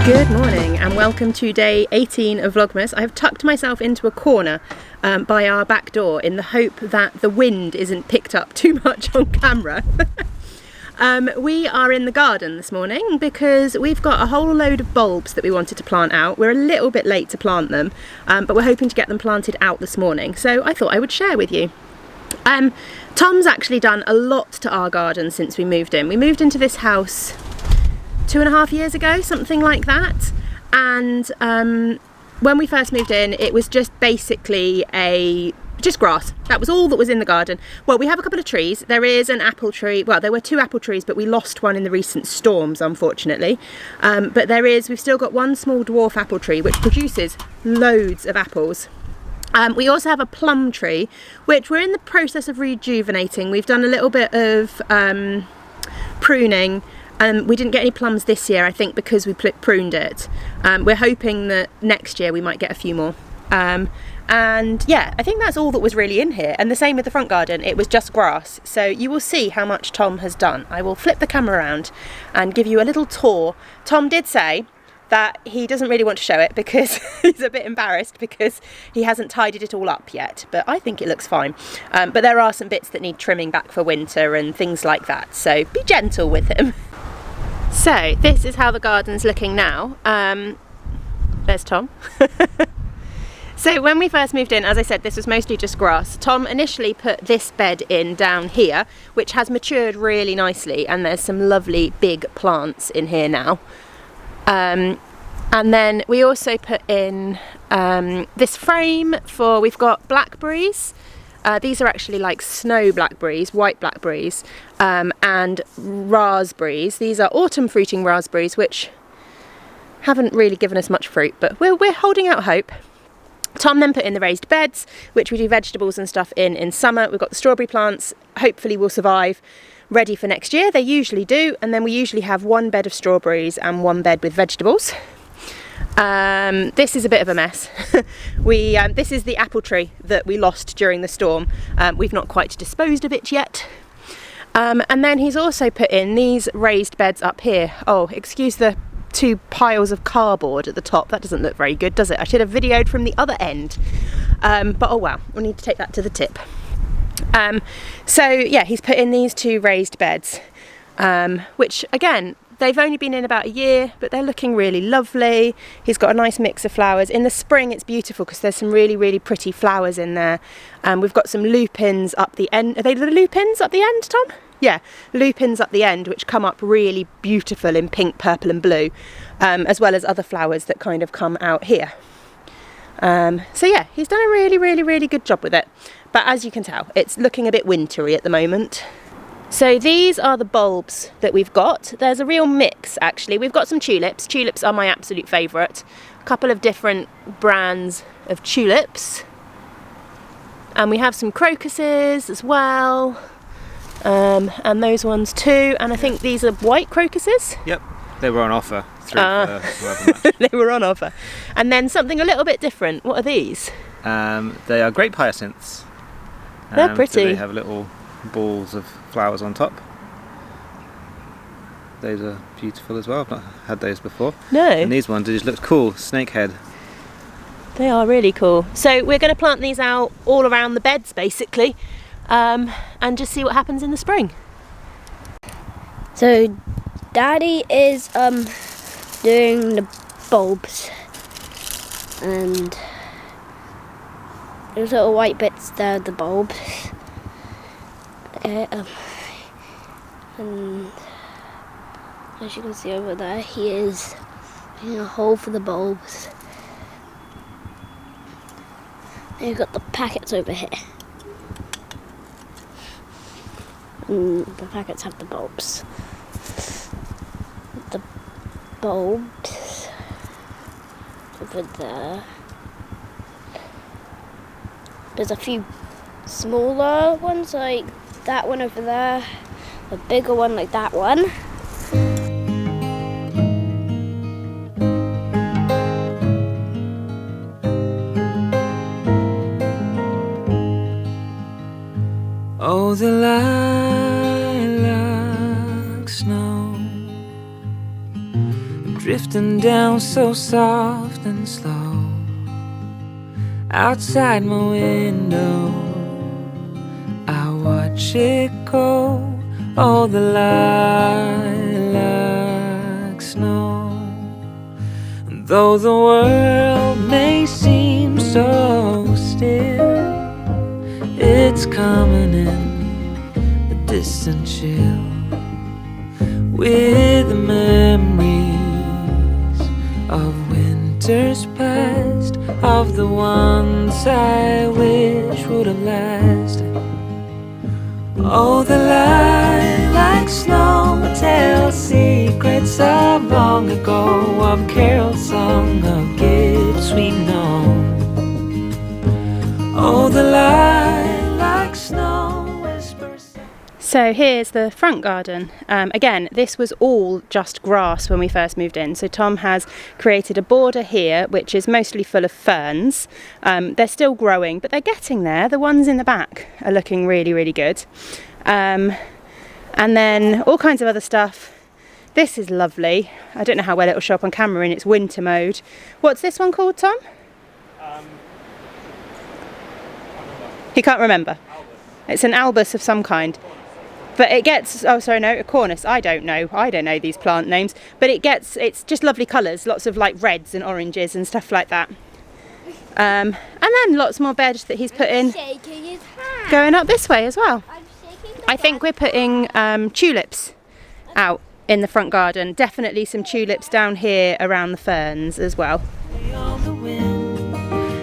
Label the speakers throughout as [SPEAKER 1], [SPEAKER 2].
[SPEAKER 1] Good morning and welcome to day 18 of Vlogmas. I have tucked myself into a corner by our back door in the hope that the wind isn't picked up too much on camera. We are in the garden this morning because we've got a whole load of bulbs that we wanted to plant out. We're a little bit late to plant them, but we're hoping to get them planted out this morning, so I thought I would share with you. Tom's actually done a lot to our garden since we moved in. We moved into this house 2.5 years ago, something like that, and when we first moved in it was just basically just grass. That was all that was in the garden. Well, we have a couple of trees. There is an apple tree. Well, there were 2 apple trees, but we lost one in the recent storms, unfortunately. But we've still got one small dwarf apple tree which produces loads of apples. We also have a plum tree which we're in the process of rejuvenating. We've done a little bit of pruning. We didn't get any plums this year, I think, because we pruned it. We're hoping that next year we might get a few more. And yeah, I think that's all that was really in here. And the same with the front garden, it was just grass. So you will see how much Tom has done. I will flip the camera around and give you a little tour. Tom did say that he doesn't really want to show it because he's a bit embarrassed because he hasn't tidied it all up yet, but I think it looks fine. But there are some bits that need trimming back for winter and things like that, so be gentle with him. So this is how the garden's looking now. There's Tom. So when we first moved in, as I said, this was mostly just grass. Tom initially put this bed in down here, which has matured really nicely, and there's some lovely big plants in here now. And then we also put in this frame we've got blackberries. These are actually like snow blackberries, white blackberries, and raspberries. These are autumn fruiting raspberries, which haven't really given us much fruit, but we're holding out hope. Tom then put in the raised beds, which we do vegetables and stuff in summer. We've got the strawberry plants, hopefully will survive, ready for next year. They usually do, and then we usually have 1 bed of strawberries and 1 bed with vegetables. This is a bit of a mess. This is the apple tree that we lost during the storm. We've not quite disposed of it yet. And then he's also put in these raised beds up here. Oh, excuse the 2 piles of cardboard at the top. That doesn't look very good, does it? I should have videoed from the other end. But oh well, we'll need to take that to the tip. So yeah, he's put in these 2 raised beds, which again, they've only been in about a year, but they're looking really lovely. He's got a nice mix of flowers. In the spring, it's beautiful because there's some really, really pretty flowers in there. We've got some lupins up the end. Are they the lupins up the end, Tom? Yeah, lupins up the end, which come up really beautiful in pink, purple and blue, as well as other flowers that kind of come out here. So yeah, he's done a really, really, really good job with it. But as you can tell, it's looking a bit wintry at the moment. So these are the bulbs that we've got. There's a real mix, actually. We've got some tulips. Tulips are my absolute favourite. A couple of different brands of tulips. And we have some crocuses as well. And those ones too. And I think these are white crocuses.
[SPEAKER 2] Yep, they were on offer through whoever matched.
[SPEAKER 1] They were on offer. And then something a little bit different. What are these?
[SPEAKER 2] They are grape hyacinths.
[SPEAKER 1] They're pretty.
[SPEAKER 2] So they have little balls of flowers on top. Those are beautiful as well. I've not had those before.
[SPEAKER 1] No.
[SPEAKER 2] And these ones just looked cool. Snakehead.
[SPEAKER 1] They are really cool. So we're going to plant these out all around the beds basically, and just see what happens in the spring.
[SPEAKER 3] So Daddy is doing the bulbs, and those little white bits there are the bulbs. And as you can see over there, he is in a hole for the bulbs. And you've got the packets over here. And the packets have the bulbs. The bulbs over there. There's a few smaller ones like that one over there, a bigger one like that one.
[SPEAKER 4] Oh, the lilacs know drifting down so soft and slow. Outside my window, I watch it go. Oh, the lilac snow. And though the world may seem so still, it's coming in a distant chill, with the memories of winters past, of the ones I wish would have lasted. Oh, the lilac snow tells secrets of long ago, of carol song, of gift sweet known. Oh, the lilac snow whispers.
[SPEAKER 1] So here's the front garden. Again, this was all just grass when we first moved in. So Thom has created a border here, which is mostly full of ferns. They're still growing, but they're getting there. The ones in the back are looking really, really good. And then all kinds of other stuff. This is lovely. I don't know how well it'll show up on camera in its winter mode. What's this one called, Thom? He can't remember. It's an albus of some kind. But it gets, oh sorry, no, a cornus, I don't know these plant names, but it's just lovely colours, lots of like reds and oranges and stuff like that. And then lots more beds that he's put in, going up this way as well. I think we're putting tulips out in the front garden, definitely some tulips down here around the ferns as well.
[SPEAKER 4] On the wind,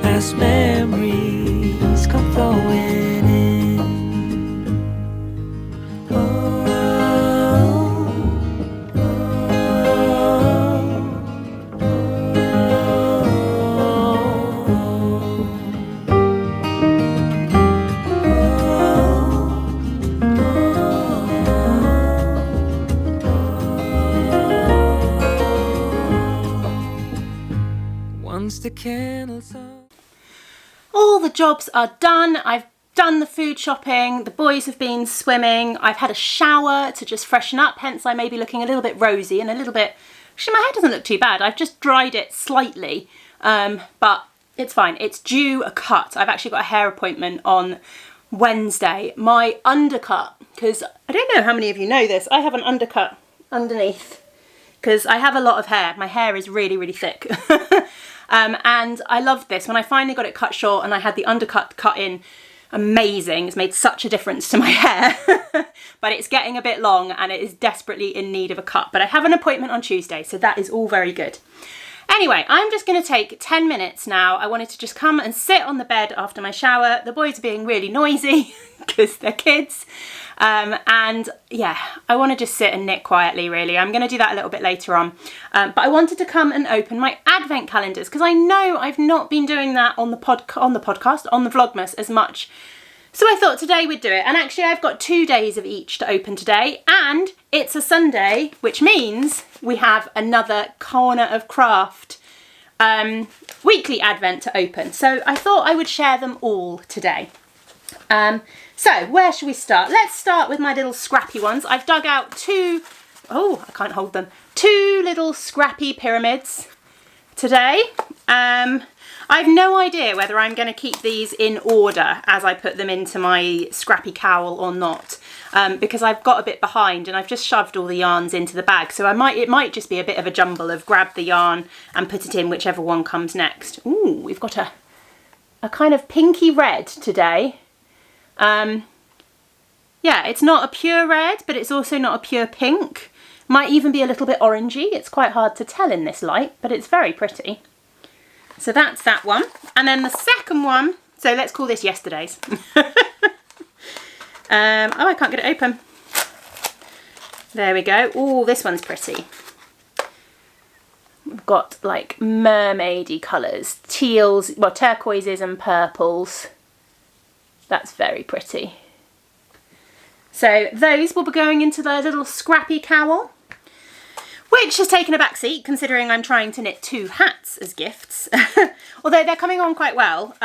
[SPEAKER 4] as memories come flowing in. Once the candles are...
[SPEAKER 1] All the jobs are done. I've done the food shopping, the boys have been swimming, I've had a shower to just freshen up, hence I may be looking a little bit rosy and a little bit... Actually, my hair doesn't look too bad. I've just dried it slightly, but it's fine. It's due a cut. I've actually got a hair appointment on Wednesday. My undercut, because I don't know how many of you know this, I have an undercut underneath because I have a lot of hair. My hair is really, really thick. And I loved this. When I finally got it cut short and I had the undercut cut in, amazing. It's made such a difference to my hair. But it's getting a bit long and it is desperately in need of a cut. But I have an appointment on Tuesday, so that is all very good. Anyway, I'm just going to take 10 minutes now. I wanted to just come and sit on the bed after my shower. The boys are being really noisy because they're kids. And yeah, I want to just sit and knit quietly, really. I'm going to do that a little bit later on. But I wanted to come and open my advent calendars because I know I've not been doing that on the Vlogmas as much. So I thought today we'd do it. And actually I've got 2 days of each to open today. And it's a Sunday, which means we have another Corner of Craft weekly advent to open. So I thought I would share them all today. So where should we start? Let's start with my little scrappy ones. I've dug out two little scrappy pyramids today. I've no idea whether I'm going to keep these in order as I put them into my scrappy cowl or not, because I've got a bit behind and I've just shoved all the yarns into the bag. So it might just be a bit of a jumble of grab the yarn and put it in whichever one comes next. Ooh, we've got a kind of pinky red today. Yeah, it's not a pure red, but it's also not a pure pink. Might even be a little bit orangey. It's quite hard to tell in this light, but it's very pretty. So that's that one. And then the second one, so let's call this yesterday's. Oh, I can't get it open. There we go. Oh, this one's pretty. We've got like mermaidy colours, teals, well, turquoises and purples. That's very pretty. So those will be going into the little scrappy cowl, which has taken a back seat considering I'm trying to knit 2 hats as gifts. Although they're coming on quite well.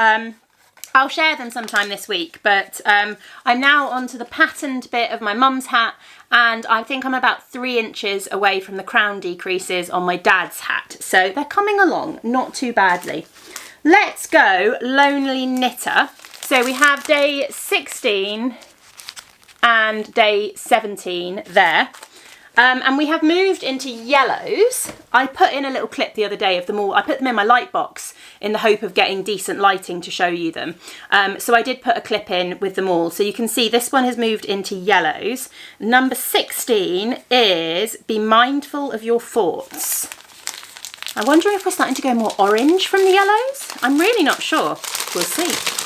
[SPEAKER 1] I'll share them sometime this week, but I'm now onto the patterned bit of my mum's hat, and I think I'm about 3 inches away from the crown decreases on my dad's hat. So they're coming along, not too badly. Let's go Lonely Knitter. So we have day 16 and day 17 there. And we have moved into yellows. I put in a little clip the other day of them all. I put them in my light box in the hope of getting decent lighting to show you them. So I did put a clip in with them all. So you can see this one has moved into yellows. Number 16 is Be Mindful of Your Thoughts. I wonder if we're starting to go more orange from the yellows. I'm really not sure. We'll see.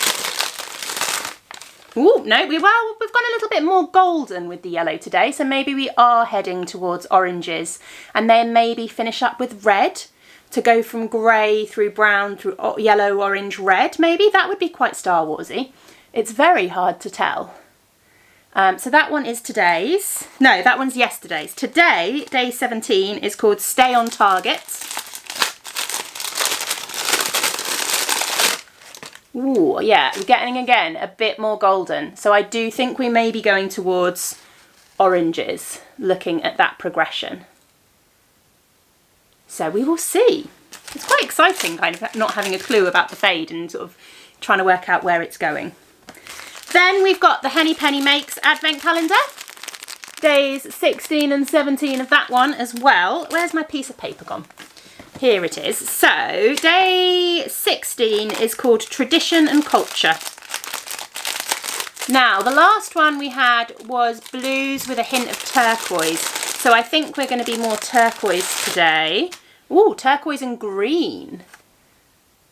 [SPEAKER 1] Oh, no, we've gone a little bit more golden with the yellow today, so maybe we are heading towards oranges, and then maybe finish up with red to go from grey through brown through yellow, orange, red. Maybe that would be quite Star Warsy. It's very hard to tell. So that one is today's. No, that one's yesterday's. Today, day 17, is called Stay on Target. Ooh, yeah, we're getting again a bit more golden. So I do think we may be going towards oranges, looking at that progression. So we will see. It's quite exciting, kind of not having a clue about the fade and sort of trying to work out where it's going. Then we've got the Henny Penny Makes Advent Calendar. Days 16 and 17 of that one as well. Where's my piece of paper gone? Here it is. So day 16 is called Tradition and Culture. Now the last one we had was blues with a hint of turquoise. So I think we're going to be more turquoise today. Ooh, turquoise and green.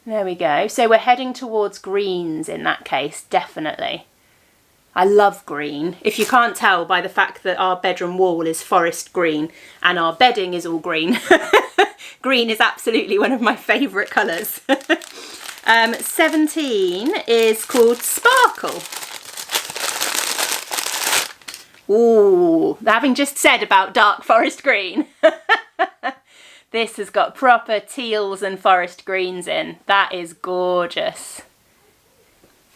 [SPEAKER 1] There we go. So we're heading towards greens in that case, definitely. I love green. If you can't tell by the fact that our bedroom wall is forest green and our bedding is all green. Green is absolutely one of my favourite colours. 17 is called Sparkle. Ooh, having just said about dark forest green. This has got proper teals and forest greens in. That is gorgeous.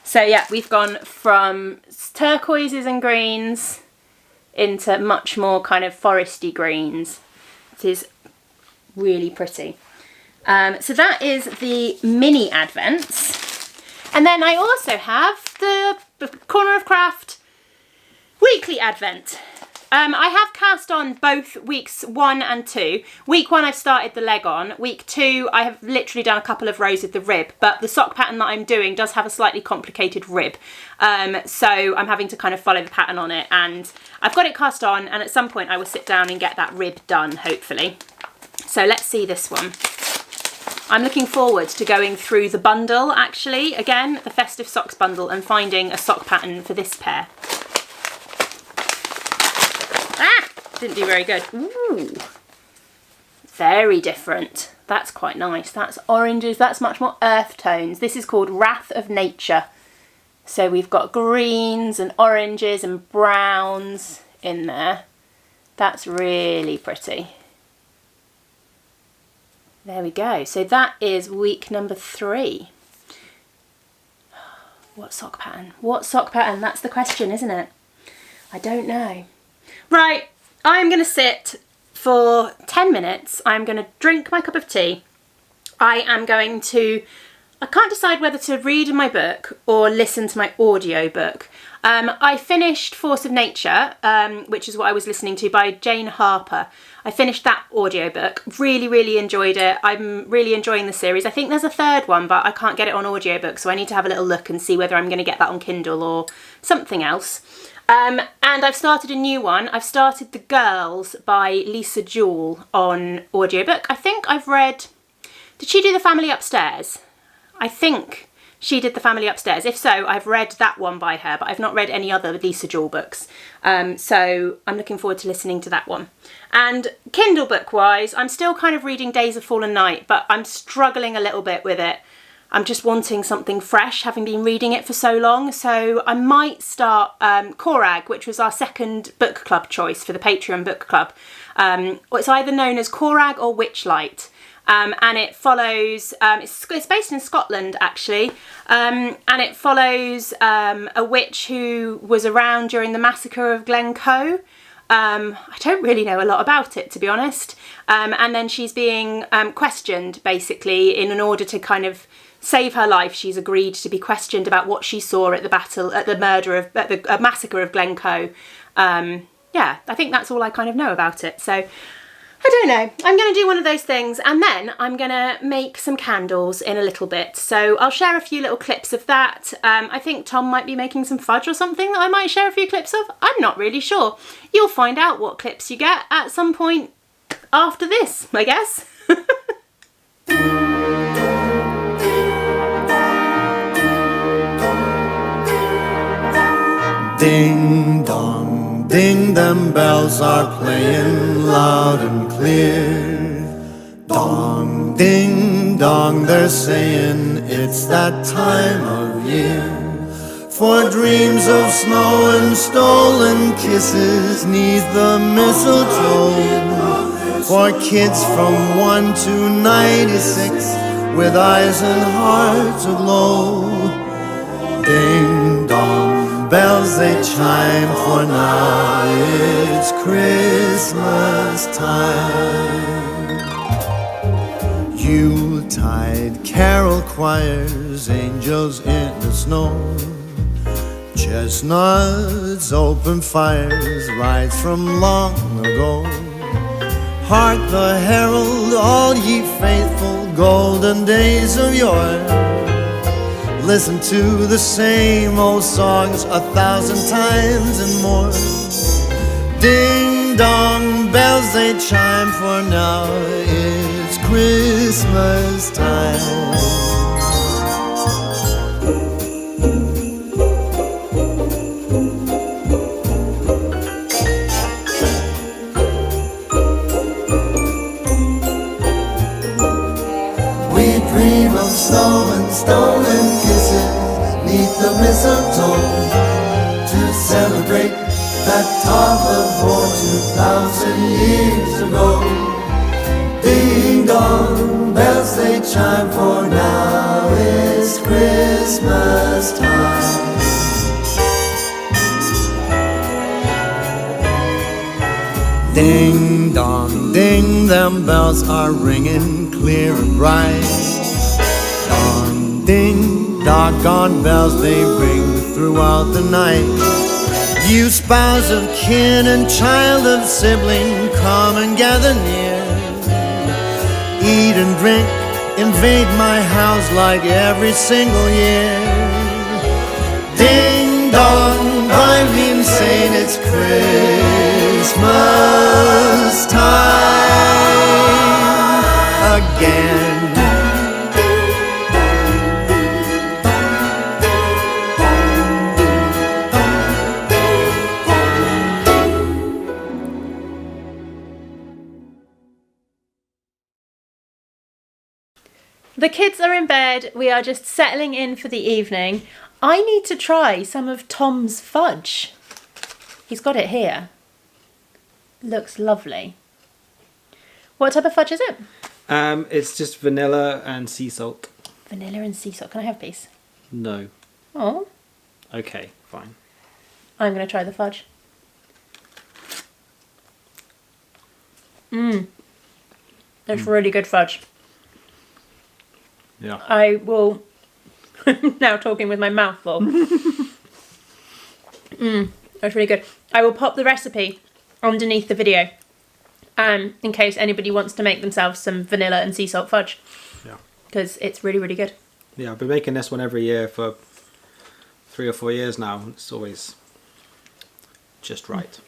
[SPEAKER 1] So yeah, we've gone from turquoises and greens into much more kind of foresty greens. It is really pretty. So that is the mini advents. And then I also have the Corner of Craft weekly advent. I have cast on both weeks 1 and 2. Week 1 I've started the leg on. Week 2 I have literally done a couple of rows of the rib, but the sock pattern that I'm doing does have a slightly complicated rib. So I'm having to kind of follow the pattern on it, and I've got it cast on, and at some point I will sit down and get that rib done, hopefully. So let's see this one. I'm looking forward to going through the bundle, actually, again, the Festive Socks bundle, and finding a sock pattern for this pair. Ah! Didn't do very good. Ooh. Very different. That's quite nice. That's oranges. That's much more earth tones. This is called Wrath of Nature. So we've got greens and oranges and browns in there. That's really pretty. There we go. So that is week number 3. What sock pattern? What sock pattern? That's the question, isn't it? I don't know. Right, I'm going to sit for 10 minutes. I'm going to drink my cup of tea. I can't decide whether to read my book or listen to my audio book. I finished Force of Nature, which is what I was listening to, by Jane Harper. I finished that audiobook, really, really enjoyed it. I'm really enjoying the series. I think there's a third one, but I can't get it on audiobook, so I need to have a little look and see whether I'm going to get that on Kindle or something else. And I've started a new one. I've started The Girls by Lisa Jewell on audiobook. I think I've read... Did she do The Family Upstairs? I think she did The Family Upstairs. If so, I've read that one by her, but I've not read any other Lisa Jewell books. So I'm looking forward to listening to that one. And Kindle book-wise, I'm still kind of reading Days of Fallen Night, but I'm struggling a little bit with it. I'm just wanting something fresh, having been reading it for so long. So I might start Korag, which was our second book club choice for the Patreon book club. It's either known as Korag or Witchlight. and it follows, it's based in Scotland actually, and it follows a witch who was around during the massacre of Glencoe. I don't really know a lot about it, to be honest, and then she's being questioned basically in order to kind of save her life. She's agreed to be questioned about what she saw at the massacre of Glencoe. Yeah, I think that's all I kind of know about it. So I don't know. I'm going to do one of those things, and then I'm going to make some candles in a little bit. So I'll share a few little clips of that. I think Thom might be making some fudge or something that I might share a few clips of. I'm not really sure. You'll find out what clips you get at some point after this, I guess.
[SPEAKER 5] Ding dong, ding, them bells are playing loud and clear. Dong, ding dong, they're saying it's that time of year. For dreams of snow and stolen kisses neath the mistletoe. For kids from 1 to 96 with eyes and hearts aglow. Ding dong, bells they chime, for now it's Christmas time. Yuletide carol choirs, angels in the snow. Chestnuts, open fires, rides from long ago. Hark the herald, all ye faithful, golden days of yore. Listen to the same old songs 1,000 times and more. Ding dong, bells they chime, for now it's Christmas time. Snow and stolen kisses neath the mistletoe, to celebrate that talk of war 2,000 years ago. Ding dong, bells they chime, for now it's Christmas time. Ding dong, ding, them bells are ringing clear and bright. Dong, ding, doggone bells they ring throughout the night. You spouse of kin and child of sibling, come and gather near. Eat and drink, invade my house like every single year. Ding dong, I'm insane, it's Christmas time again.
[SPEAKER 1] The kids are in bed, we are just settling in for the evening. I need to try some of Thom's fudge. He's got it here. Looks lovely. What type of fudge is it?
[SPEAKER 2] It's just vanilla and sea salt.
[SPEAKER 1] Vanilla and sea salt. Can I have a piece?
[SPEAKER 2] No.
[SPEAKER 1] Oh.
[SPEAKER 2] Okay, fine.
[SPEAKER 1] I'm going to try the fudge. It's really good fudge.
[SPEAKER 2] Yeah.
[SPEAKER 1] I will, now talking with my mouth full. That's really good. I will pop the recipe underneath the video in case anybody wants to make themselves some vanilla and sea salt fudge.
[SPEAKER 2] Yeah.
[SPEAKER 1] Because it's really, really good.
[SPEAKER 2] Yeah, I've been making this one every year for 3 or 4 years now. It's always just right.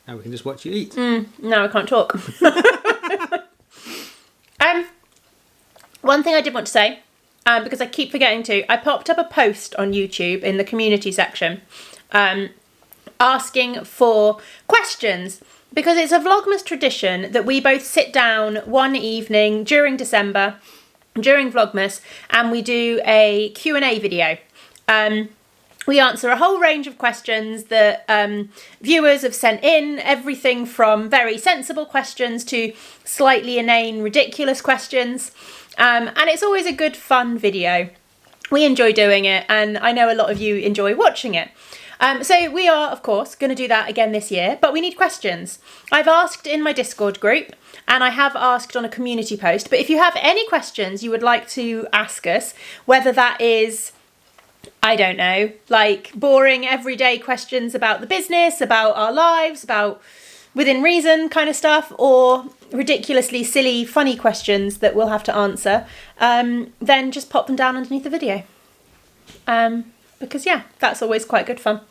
[SPEAKER 2] Now we can just watch you eat.
[SPEAKER 1] Now I can't talk. One thing I did want to say, because I keep forgetting to, I popped up a post on YouTube in the community section asking for questions, because it's a Vlogmas tradition that we both sit down one evening during December, during Vlogmas, and we do a Q&A video. We answer a whole range of questions that viewers have sent in, everything from very sensible questions to slightly inane, ridiculous questions. And it's always a good, fun video. We enjoy doing it, and I know a lot of you enjoy watching it. So we are, of course, going to do that again this year, but we need questions. I've asked in my Discord group, and I have asked on a community post, but if you have any questions you would like to ask us, whether that is, I don't know, like boring everyday questions about the business, about our lives, about within reason kind of stuff, or ridiculously silly, funny questions that we'll have to answer, then just pop them down underneath the video. Because yeah, that's always quite good fun.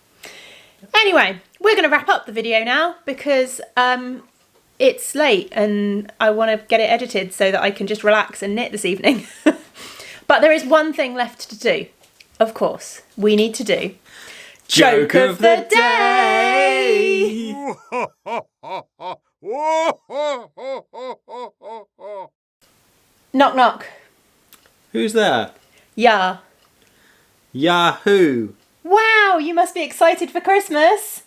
[SPEAKER 1] Anyway, we're going to wrap up the video now because it's late and I want to get it edited so that I can just relax and knit this evening. But there is one thing left to do. Of course, we need to do Joke of the Day! Knock knock.
[SPEAKER 2] Who's there?
[SPEAKER 1] Yeah.
[SPEAKER 2] Yahoo!
[SPEAKER 1] Wow, you must be excited for Christmas.